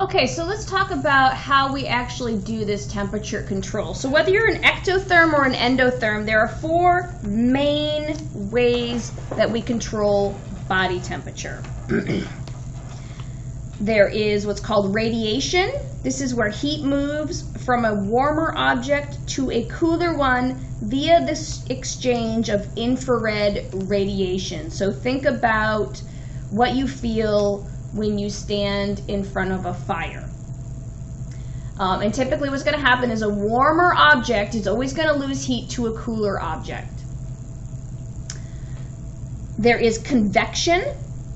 Okay, so let's talk about how we actually do this temperature control. So whether you're an ectotherm or an endotherm, there are 4 main ways that we control body temperature. There is what's called radiation. This is where heat moves from a warmer object to a cooler one via this exchange of infrared radiation. So think about what you feel when you stand in front of a fire. And typically what's going to happen is a warmer object is always going to lose heat to a cooler object. There is convection.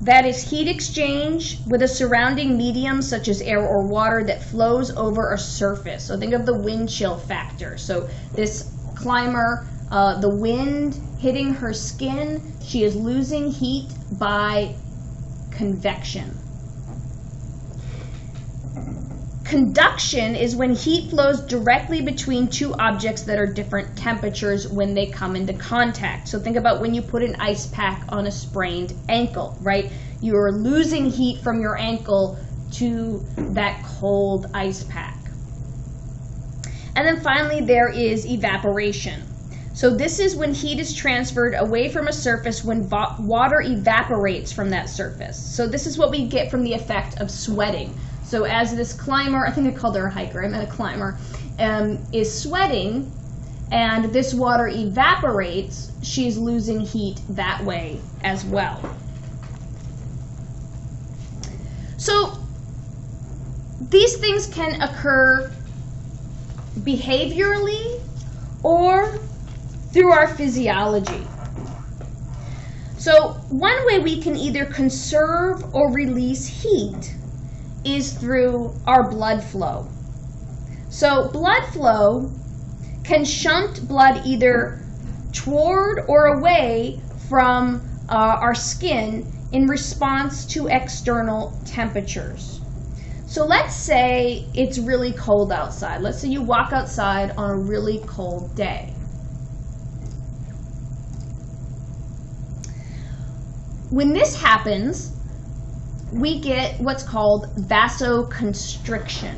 That is heat exchange with a surrounding medium such as air or water that flows over a surface. So think of the wind chill factor. So this climber, the wind hitting her skin, she is losing heat by convection. Conduction is when heat flows directly between 2 objects that are different temperatures when they come into contact. So think about when you put an ice pack on a sprained ankle, right? You're losing heat from your ankle to that cold ice pack. And then finally there is evaporation. So this is when heat is transferred away from a surface when water evaporates from that surface. So this is what we get from the effect of sweating. So as this climber, I think I called her a hiker, I meant a climber, is sweating and this water evaporates, she's losing heat that way as well. So these things can occur behaviorally or through our physiology. So one way we can either conserve or release heat is through our blood flow. So blood flow can shunt blood either toward or away from our skin in response to external temperatures. So let's say it's really cold outside. Let's say you walk outside on a really cold day. When this happens, we get what's called vasoconstriction.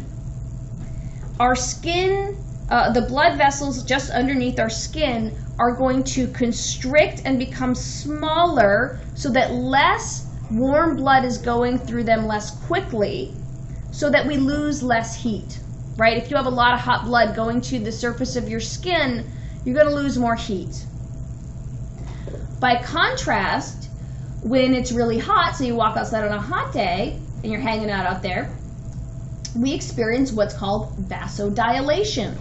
Our skin, the blood vessels just underneath our skin are going to constrict and become smaller so that less warm blood is going through them less quickly so that we lose less heat, right? If you have a lot of hot blood going to the surface of your skin, you're going to lose more heat. By contrast, when it's really hot, so you walk outside on a hot day and you're hanging out there, we experience what's called vasodilation.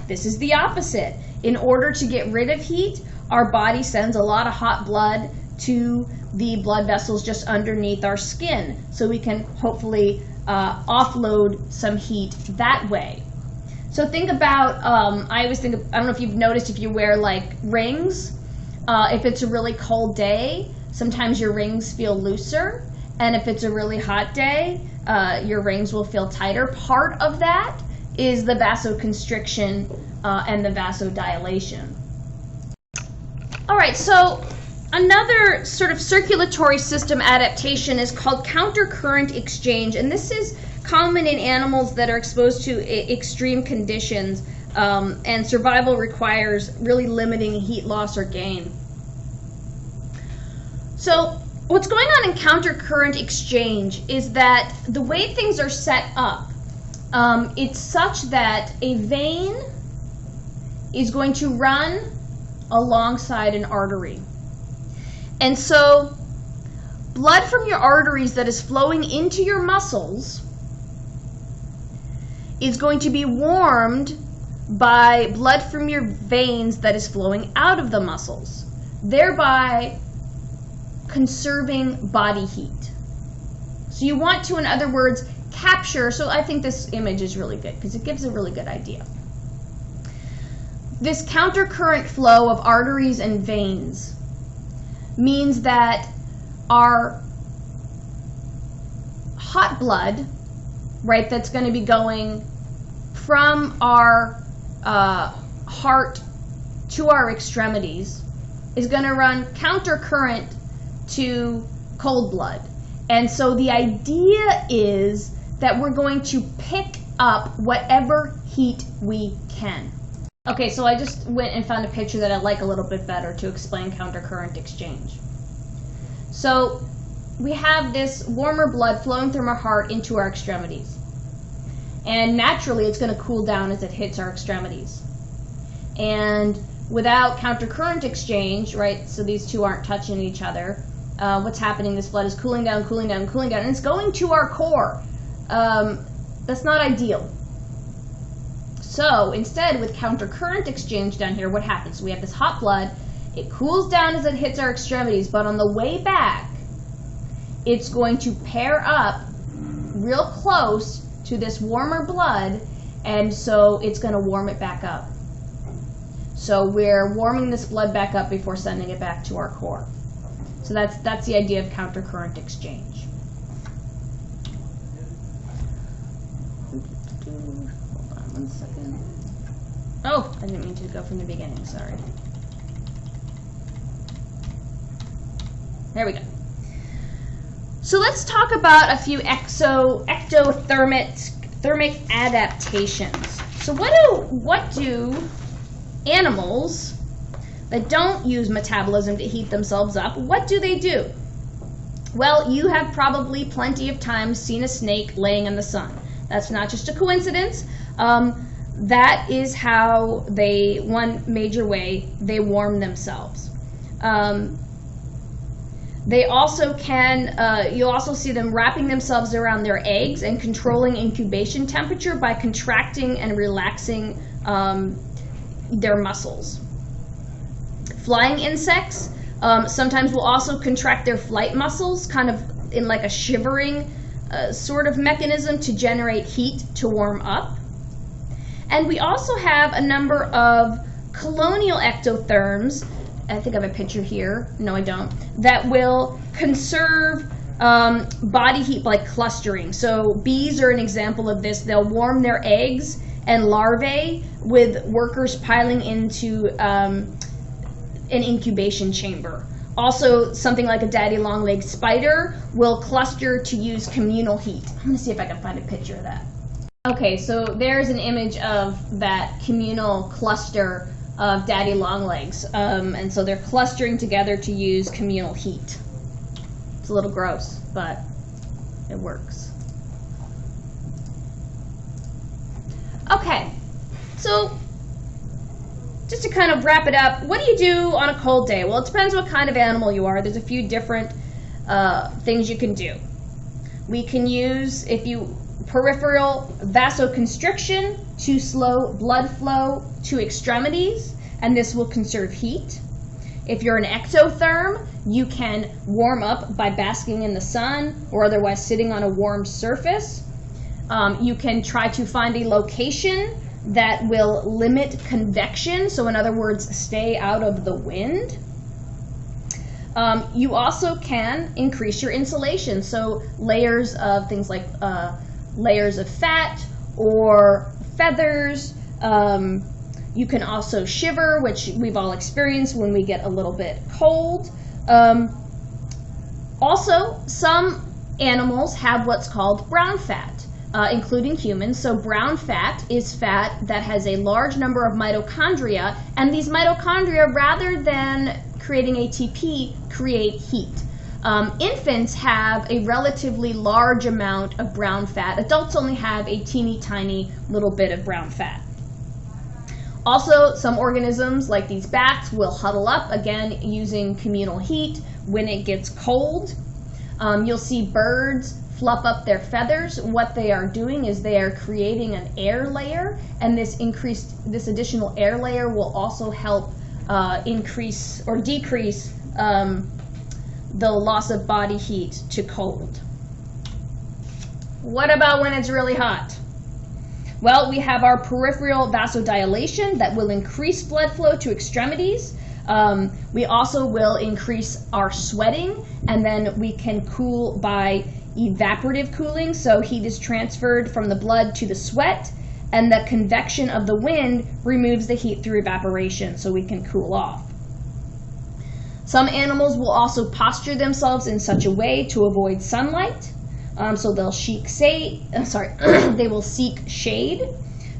This is the opposite. In order to get rid of heat, our body sends a lot of hot blood to the blood vessels just underneath our skin so we can hopefully offload some heat that way. So think about, I always think, I don't know if you've noticed if you wear like rings, if it's a really cold day, sometimes your rings feel looser, and if it's a really hot day, your rings will feel tighter. Part of that is the vasoconstriction and the vasodilation. All right, so another sort of circulatory system adaptation is called countercurrent exchange, and this is common in animals that are exposed to extreme conditions, and survival requires really limiting heat loss or gain. So what's going on in countercurrent exchange is that the way things are set up, it's such that a vein is going to run alongside an artery. And so blood from your arteries that is flowing into your muscles is going to be warmed by blood from your veins that is flowing out of the muscles, thereby conserving body heat. So you want to, in other words, capture, so I think this image is really good because it gives a really good idea. This countercurrent flow of arteries and veins means that our hot blood, right, that's going to be going from our heart to our extremities is going to run countercurrent to cold blood. And so the idea is that we're going to pick up whatever heat we can. Okay, so I just went and found a picture that I like a little bit better to explain countercurrent exchange. So we have this warmer blood flowing from our heart into our extremities. And naturally, it's going to cool down as it hits our extremities. And without countercurrent exchange, right, so these two aren't touching each other, what's happening? This blood is cooling down, cooling down, cooling down, and it's going to our core. That's not ideal. So instead, with countercurrent exchange down here, what happens? We have this hot blood. It cools down as it hits our extremities, but on the way back, it's going to pair up real close to this warmer blood, and so it's going to warm it back up. So we're warming this blood back up before sending it back to our core. So that's the idea of countercurrent exchange. Hold on 1 second. Oh, I didn't mean to go from the beginning, sorry. There we go. So let's talk about a few ectothermic adaptations. So what do animals that don't use metabolism to heat themselves up, what do they do? Well, you have probably plenty of times seen a snake laying in the sun. That's not just a coincidence. That is how one major way they warm themselves. They also can, you'll also see them wrapping themselves around their eggs and controlling incubation temperature by contracting and relaxing their muscles. Flying insects sometimes will also contract their flight muscles, kind of in like a shivering sort of mechanism to generate heat to warm up. And we also have a number of colonial ectotherms, I think I have a picture here, no I don't, that will conserve body heat by clustering. So bees are an example of this. They'll warm their eggs and larvae with workers piling into an incubation chamber. Also, something like a daddy long-legged spider will cluster to use communal heat. I'm going to see if I can find a picture of that. Okay, so there's an image of that communal cluster of daddy longlegs, and so they're clustering together to use communal heat. It's a little gross, but it works. Okay, so just to kind of wrap it up, what do you do on a cold day? Well, it depends what kind of animal you are. There's a few different things you can do. We can use, peripheral vasoconstriction to slow blood flow to extremities, and this will conserve heat. If you're an ectotherm, you can warm up by basking in the sun or otherwise sitting on a warm surface. You can try to find a location that will limit convection, so in other words, stay out of the wind. You also can increase your insulation, so layers of things like layers of fat or feathers. You can also shiver, which we've all experienced when we get a little bit cold. Also, some animals have what's called brown fat, including humans. So brown fat is fat that has a large number of mitochondria, and these mitochondria, rather than creating ATP, create heat. Infants have a relatively large amount of brown fat. Adults only have a teeny tiny little bit of brown fat. Also, some organisms, like these bats, will huddle up, again, using communal heat when it gets cold. You'll see birds fluff up their feathers. What they are doing is they are creating an air layer, and this additional air layer will also help increase or decrease the loss of body heat to cold. What about when it's really hot? Well, we have our peripheral vasodilation that will increase blood flow to extremities. We also will increase our sweating, and then we can cool by evaporative cooling, so heat is transferred from the blood to the sweat, and the convection of the wind removes the heat through evaporation, so we can cool off. Some animals will also posture themselves in such a way to avoid sunlight. So they'll they will seek shade.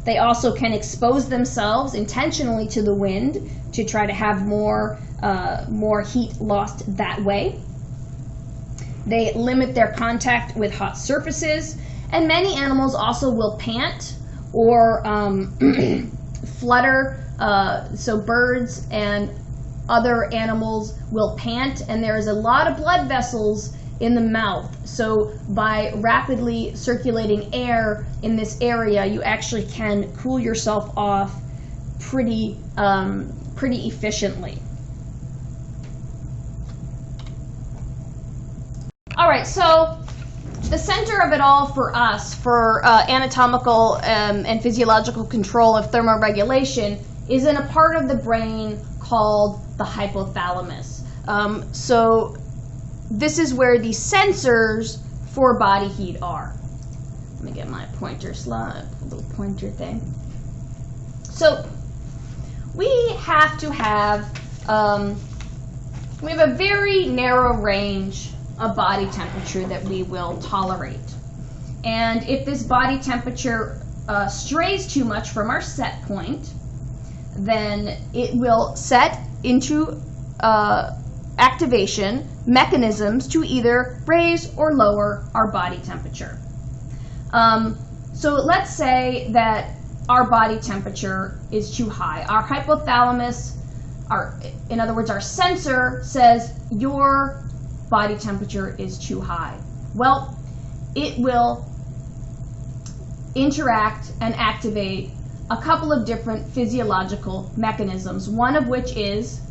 They also can expose themselves intentionally to the wind to try to have more heat lost that way. They limit their contact with hot surfaces, and many animals also will pant or flutter. So birds and other animals will pant, and there is a lot of blood vessels in the mouth. So by rapidly circulating air in this area, you actually can cool yourself off pretty efficiently. All right, so the center of it all for us, for anatomical and physiological control of thermoregulation, is in a part of the brain called the hypothalamus. So this is where the sensors for body heat are. Let me get my pointer slide, little pointer thing. So we have to have, we have a very narrow range of body temperature that we will tolerate. And if this body temperature strays too much from our set point, then it will set into activation mechanisms to either raise or lower our body temperature. So let's say that our body temperature is too high. Our hypothalamus, in other words, our sensor says your body temperature is too high. Well, it will interact and activate a couple of different physiological mechanisms, one of which is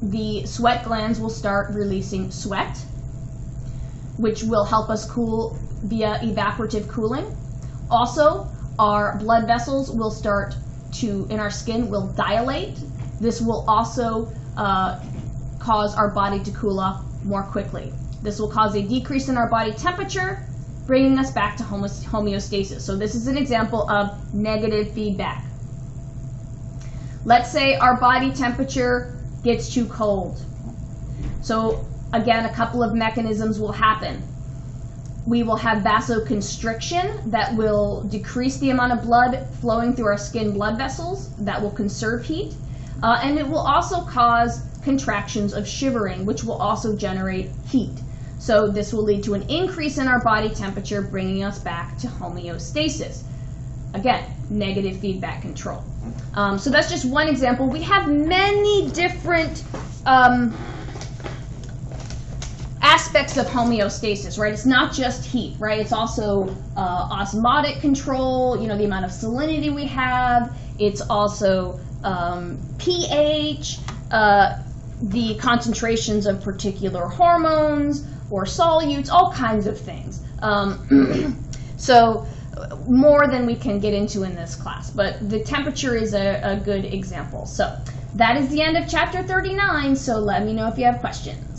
the sweat glands will start releasing sweat, which will help us cool via evaporative cooling. Also, our blood vessels will start to, in our skin, will dilate. This will also cause our body to cool off more quickly. This will cause a decrease in our body temperature, bringing us back to homeostasis. So this is an example of negative feedback. Let's say our body temperature gets too cold. So again, a couple of mechanisms will happen. We will have vasoconstriction that will decrease the amount of blood flowing through our skin blood vessels. That will conserve heat. And it will also cause contractions of shivering, which will also generate heat. So this will lead to an increase in our body temperature, bringing us back to homeostasis. Again, negative feedback control. So that's just one example. We have many different aspects of homeostasis, right? It's not just heat, right? It's also osmotic control, you know, the amount of salinity we have. It's also pH, the concentrations of particular hormones or solutes, all kinds of things. So more than we can get into in this class, but the temperature is a good example. So that is the end of chapter 39, so let me know if you have questions.